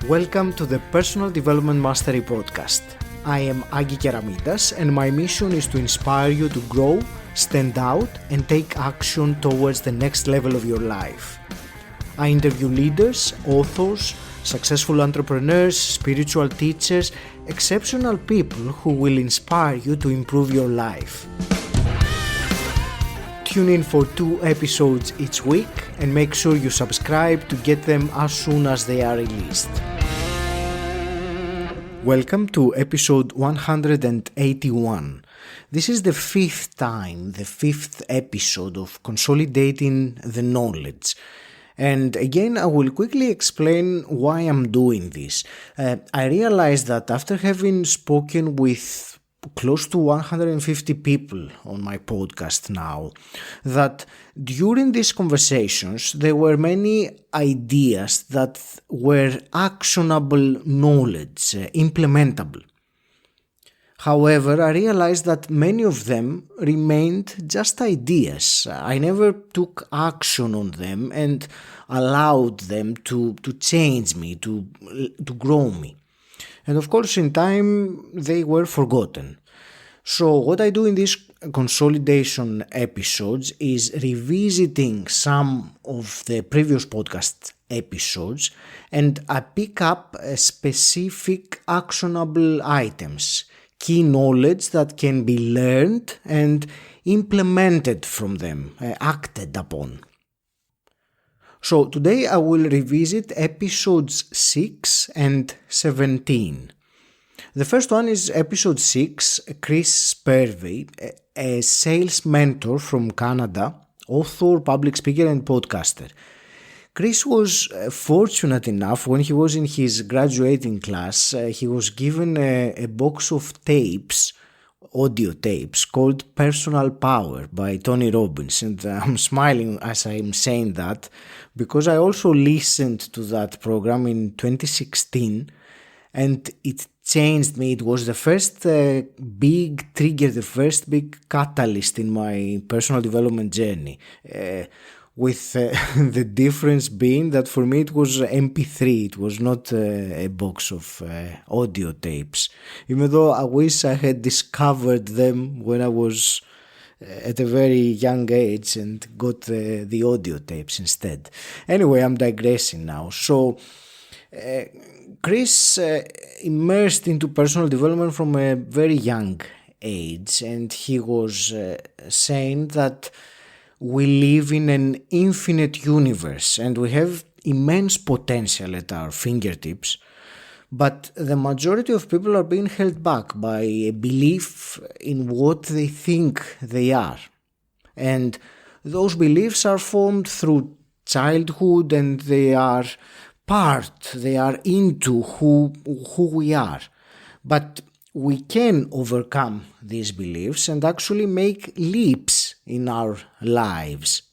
Welcome to the Personal Development Mastery Podcast. I am Agi Keramidas and my mission is to inspire you to grow, stand out and take action towards the next level of your life. I interview leaders, authors, successful entrepreneurs, spiritual teachers, exceptional people who will inspire you to improve your life. Tune in for 2 episodes each week and make sure you subscribe to get them as soon as they are released. Welcome to episode 181. This is the 5th episode of Consolidating the Knowledge. And again, I will quickly explain why I'm doing this. I realized that after having spoken with close to 150 people on my podcast now, that during these conversations there were many ideas that were actionable knowledge, implementable. However, I realized that many of them remained just ideas. I never took action on them and allowed them to change me, to grow me. And of course, in time, they were forgotten. So what I do in these consolidation episodes is revisiting some of the previous podcast episodes, and I pick up specific actionable items, key knowledge that can be learned and implemented from them, acted upon. So today I will revisit episodes 6 and 17. The first one is episode 6, Chris Spurvey, a sales mentor from Canada, author, public speaker and podcaster. Chris was fortunate enough when he was in his graduating class, he was given a box of tapes, audio tapes, called Personal Power by Tony Robbins. And I'm smiling as I'm saying that because I also listened to that program in 2016 and it changed me. It was the first big trigger, the first big catalyst in my personal development journey. With the difference being that for me it was MP3, it was not a box of audio tapes. Even though I wish I had discovered them when I was at a very young age and got the audio tapes instead. Anyway, I'm digressing now. So Chris immersed into personal development from a very young age, and he was saying that we live in an infinite universe and we have immense potential at our fingertips, but the majority of people are being held back by a belief in what they think they are. And those beliefs are formed through childhood and they are into who we are. But we can overcome these beliefs and actually make leaps in our lives.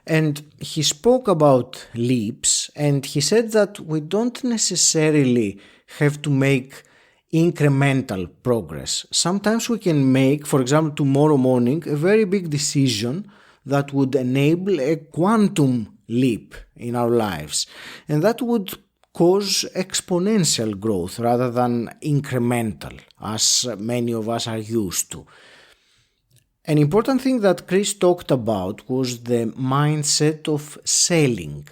And he spoke about leaps and he said that we don't necessarily have to make incremental progress. Sometimes we can make, for example, tomorrow morning, a very big decision that would enable a quantum leap in our lives. And that would cause exponential growth rather than incremental, as many of us are used to. An important thing that Chris talked about was the mindset of selling,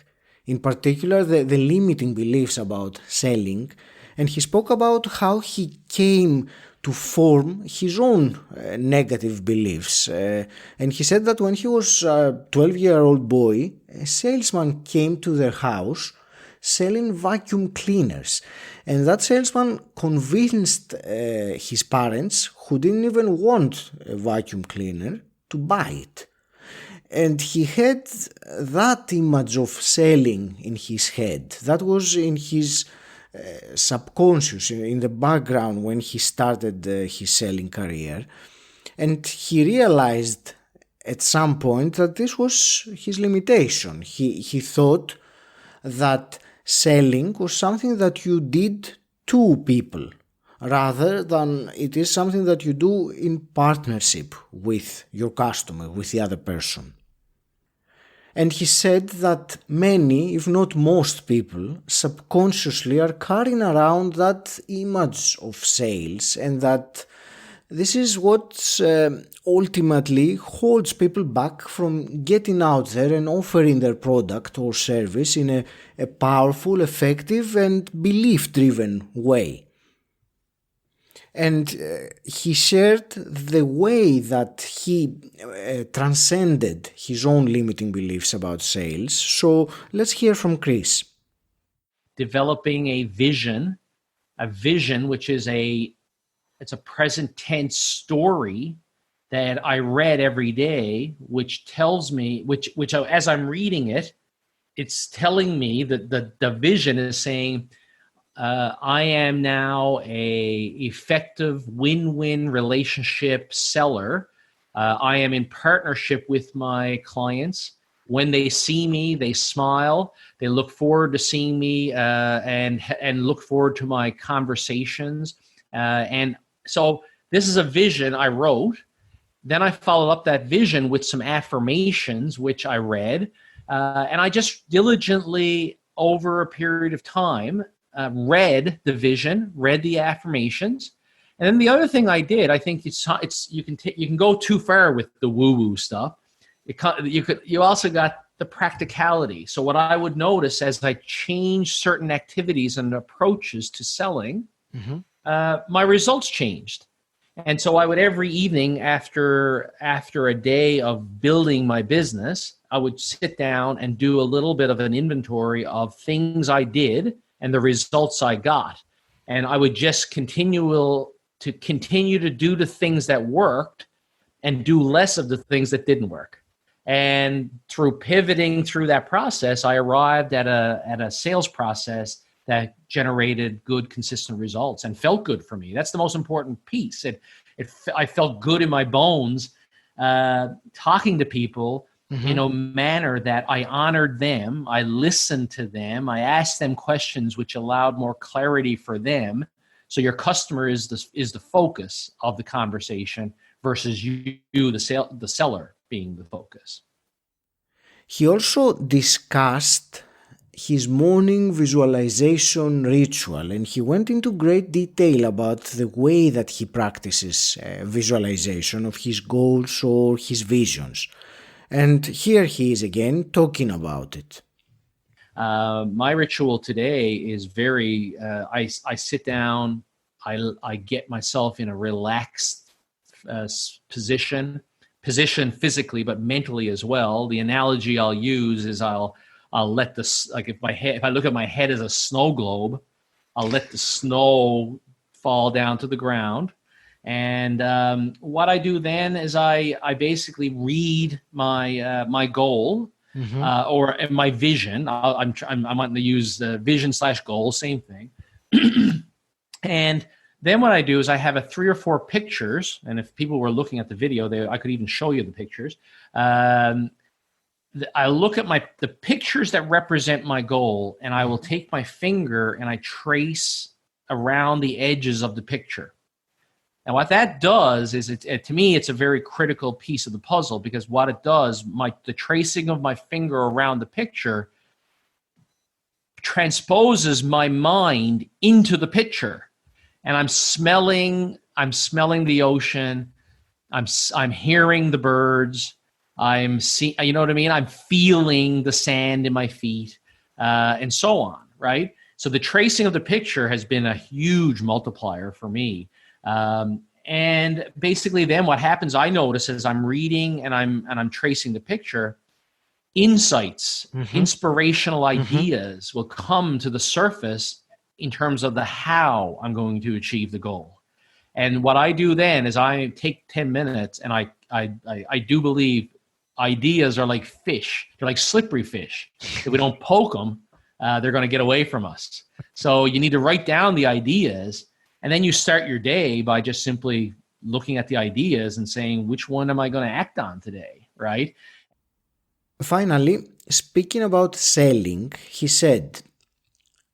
in particular the limiting beliefs about selling, and he spoke about how he came to form his own negative beliefs. And he said that when he was a 12-year-old boy, a salesman came to their house selling vacuum cleaners. And that salesman convinced his parents, who didn't even want a vacuum cleaner, to buy it. And he had that image of selling in his head. That was in his subconscious, in the background when he started his selling career. And he realized at some point that this was his limitation. He thought that selling was something that you did to people rather than it is something that you do in partnership with your customer, with the other person. And he said that many, if not most people, subconsciously are carrying around that image of sales, and that this is what ultimately holds people back from getting out there and offering their product or service in a powerful, effective and belief-driven way. And he shared the way that he transcended his own limiting beliefs about sales. So let's hear from Chris. Developing a vision which is it's a present tense story that I read every day, which tells me, which as I'm reading it, it's telling me that the vision is saying, I am now a effective win-win relationship seller. I am in partnership with my clients. When they see me, they smile. They look forward to seeing me and look forward to my conversations. And so this is a vision I wrote. Then I followed up that vision with some affirmations, which I read. And I just diligently, over a period of time, read the vision, read the affirmations. And then the other thing I did, I think you can go too far with the woo-woo stuff. You also got the practicality. So what I would notice as I changed certain activities and approaches to selling, my results changed. And so I would every evening after a day of building my business, I would sit down and do a little bit of an inventory of things I did and the results I got. And I would just continue to do the things that worked and do less of the things that didn't work. And through pivoting through that process, I arrived at a sales process that generated good, consistent results and felt good for me. That's the most important piece. I felt good in my bones, talking to people in a manner that I honored them, I listened to them, I asked them questions which allowed more clarity for them. So your customer is the focus of the conversation versus you the seller, being the focus. He also discussed his morning visualization ritual, and he went into great detail about the way that he practices visualization of his goals or his visions. And here he is again talking about it. My ritual today is very, I sit down, I get myself in a relaxed position physically, but mentally as well. The analogy I'll use is I'll let if I look at my head as a snow globe, I'll let the snow fall down to the ground. And what I do then is I basically read my goal or my vision. I'm wanting to use the vision/goal, same thing. And then what I do is I have 3 or 4 pictures, and if people were looking at the video, I could even show you the pictures. I look at the pictures that represent my goal, and I will take my finger and I trace around the edges of the picture. And what that does is, to me, it's a very critical piece of the puzzle, because what it does, the tracing of my finger around the picture transposes my mind into the picture. And I'm smelling the ocean. I'm hearing the birds. I'm seeing, you know what I mean? I'm feeling the sand in my feet, and so on, right? So the tracing of the picture has been a huge multiplier for me. And basically then what happens, I notice as I'm reading and I'm tracing the picture, insights, inspirational ideas will come to the surface in terms of the how I'm going to achieve the goal. And what I do then is I take 10 minutes and I do believe ideas are like fish. They're like slippery fish. If we don't poke them, they're going to get away from us. So you need to write down the ideas, and then you start your day by just simply looking at the ideas and saying, which one am I going to act on today, right? Finally, speaking about selling, he said,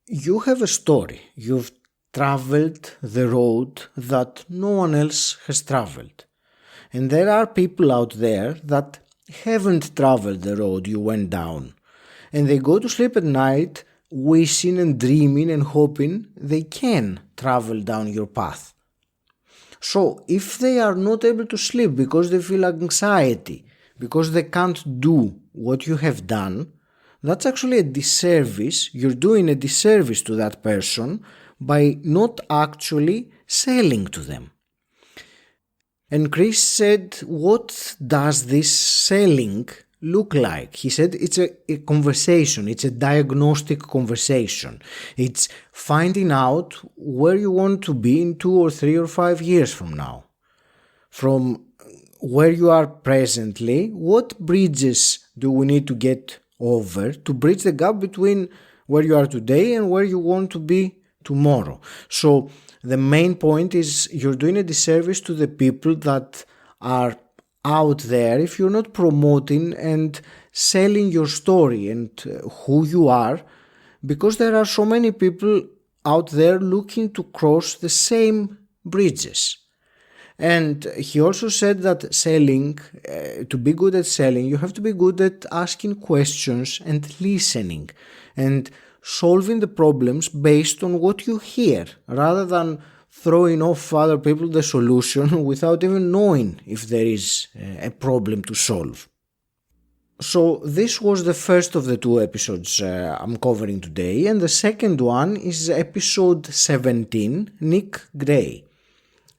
you have a story. You've traveled the road that no one else has traveled. And there are people out there that haven't traveled the road you went down, and they go to sleep at night wishing and dreaming and hoping they can travel down your path. So if they are not able to sleep because they feel anxiety, because they can't do what you have done, that's actually a disservice. You're doing a disservice to that person by not actually selling to them. And Chris said, what does this selling look like? He said it's a conversation, it's a diagnostic conversation. It's finding out where you want to be in 2 or 3 or 5 years from now. From where you are presently, what bridges do we need to get over to bridge the gap between where you are today and where you want to be tomorrow? So the main point is you're doing a disservice to the people that are out there if you're not promoting and selling your story and who you are, because there are so many people out there looking to cross the same bridges. And he also said that selling, to be good at selling, you have to be good at asking questions and listening and solving the problems based on what you hear, rather than throwing off other people the solution without even knowing if there is a problem to solve. So this was the first of the 2 episodes I'm covering today, and the second one is episode 17, Nik Gray.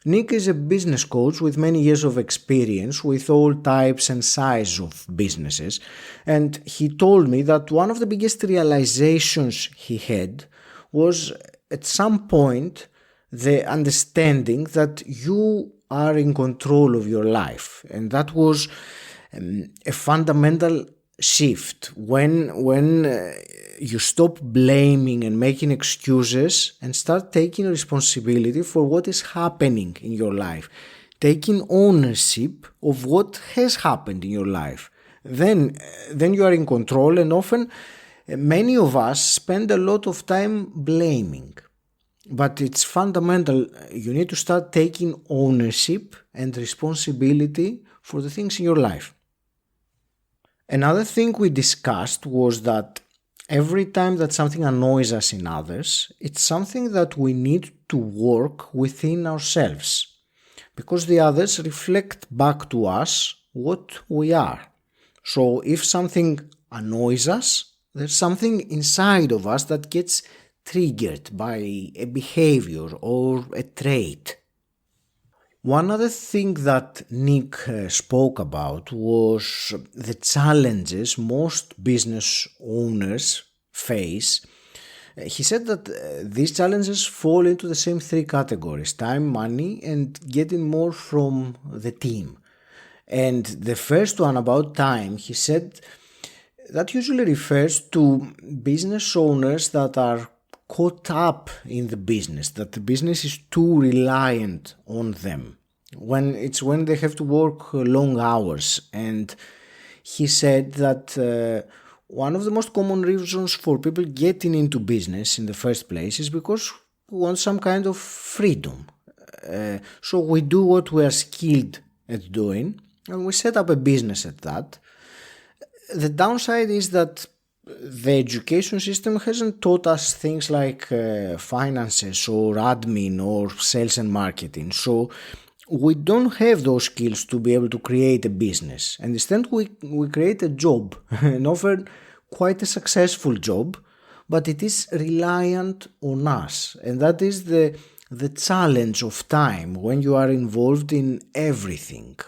Nik is a business coach with many years of experience with all types and sizes of businesses, and he told me that one of the biggest realizations he had was at some point the understanding that you are in control of your life, and that was a fundamental shift when you stop blaming and making excuses and start taking responsibility for what is happening in your life, taking ownership of what has happened in your life. Then you are in control, and often many of us spend a lot of time blaming. But it's fundamental. You need to start taking ownership and responsibility for the things in your life. Another thing we discussed was that every time that something annoys us in others, it's something that we need to work within ourselves, because the others reflect back to us what we are. So if something annoys us, there's something inside of us that gets triggered by a behavior or a trait. One other thing that Nik spoke about was the challenges most business owners face. He said that these challenges fall into the same 3 categories: time, money, and getting more from the team. And the first one, about time, he said that usually refers to business owners that are caught up in the business, that the business is too reliant on them, when they have to work long hours. And he said that one of the most common reasons for people getting into business in the first place is because we want some kind of freedom. So we do what we are skilled at doing, and we set up a business at that. The downside is that the education system hasn't taught us things like finances or admin or sales and marketing. So we don't have those skills to be able to create a business. And instead we create a job, and often quite a successful job, but it is reliant on us. And that is the challenge of time when you are involved in everything.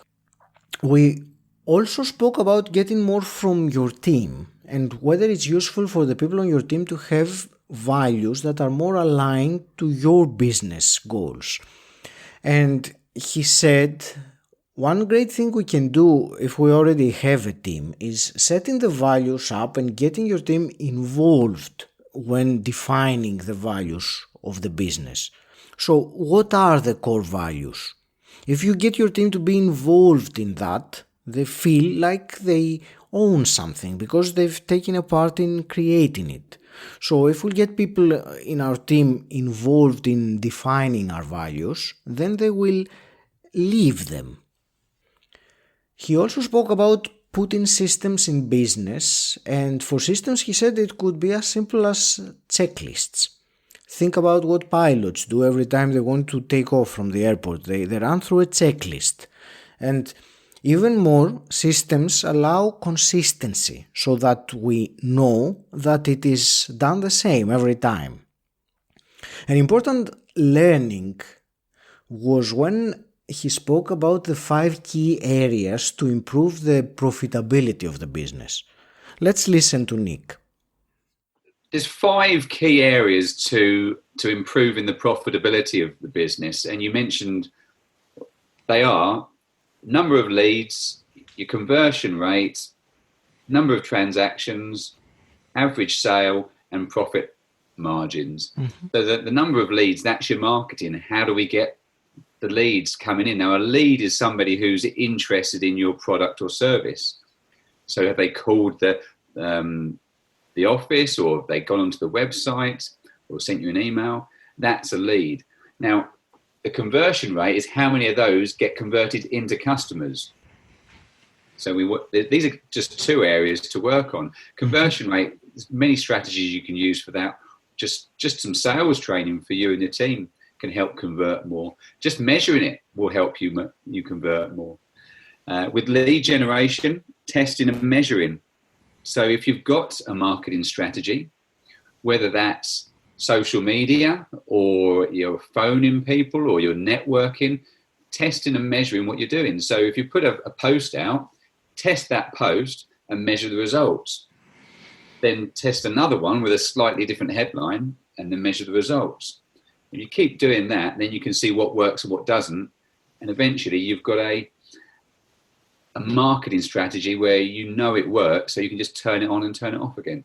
We also spoke about getting more from your team, and whether it's useful for the people on your team to have values that are more aligned to your business goals. And he said one great thing we can do if we already have a team is setting the values up and getting your team involved when defining the values of the business. So what are the core values? If you get your team to be involved in that, they feel like they own something because they've taken a part in creating it. So if we get people in our team involved in defining our values, then they will live them. He also spoke about putting systems in business, and for systems he said it could be as simple as checklists. Think about what pilots do every time they want to take off from the airport. They run through a checklist. And even more, systems allow consistency so that we know that it is done the same every time. An important learning was when he spoke about the 5 key areas to improve the profitability of the business. Let's listen to Nik. There's 5 key areas to improving the profitability of the business, and you mentioned they are number of leads, your conversion rate, number of transactions, average sale, and profit margins. Mm-hmm. So the number of leads, that's your marketing. How do we get the leads coming in? Now, a lead is somebody who's interested in your product or service. So have they called the office, or have they gone onto the website or sent you an email? That's a lead. Now, the conversion rate is how many of those get converted into customers. So these are just 2 areas to work on. Conversion rate, there's many strategies you can use for that. Just some sales training for you and your team can help convert more. Just measuring it will help you convert more. With lead generation, testing and measuring. So if you've got a marketing strategy, whether that's social media or you're phoning people or you're networking, testing and measuring what you're doing. So if you put a post out, test that post and measure the results. Then test another one with a slightly different headline and then measure the results. If you keep doing that, then you can see what works and what doesn't. And eventually you've got a marketing strategy where you know it works, so you can just turn it on and turn it off again.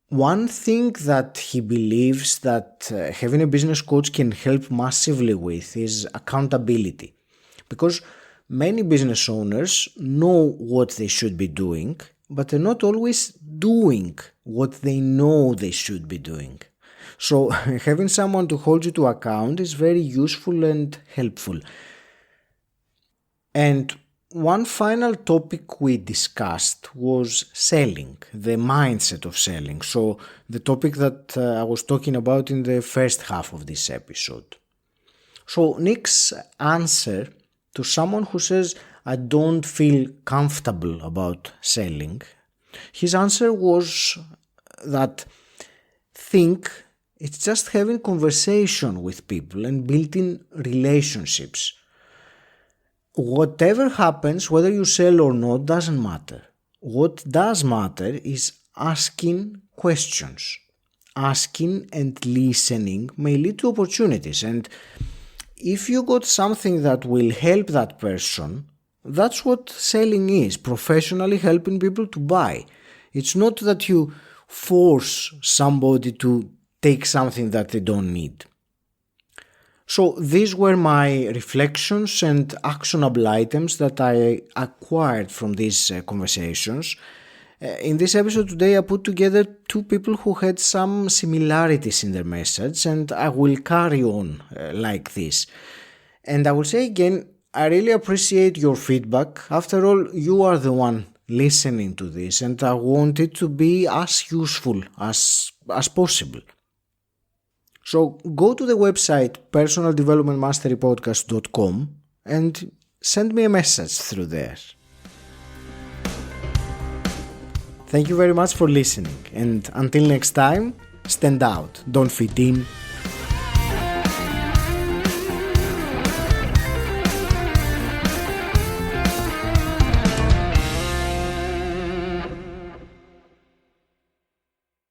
One thing that he believes that having a business coach can help massively with is accountability. Because many business owners know what they should be doing, but they're not always doing what they know they should be doing. So having someone to hold you to account is very useful and helpful. And one final topic we discussed was selling, the mindset of selling. So the topic that I was talking about in the first half of this episode. So Nik's answer to someone who says, I don't feel comfortable about selling, his answer was that it's just having conversation with people and building relationships. Whatever happens, whether you sell or not, doesn't matter. What does matter is asking questions. Asking and listening may lead to opportunities. And if you got something that will help that person, that's what selling is, professionally helping people to buy. It's not that you force somebody to take something that they don't need. So these were my reflections and actionable items that I acquired from these conversations. In this episode today, I put together 2 people who had some similarities in their message, and I will carry on like this. And I will say again, I really appreciate your feedback. After all, you are the one listening to this, and I want it to be as useful as possible. So go to the website personaldevelopmentmasterypodcast.com and send me a message through there. Thank you very much for listening, and until next time, stand out, don't fit in,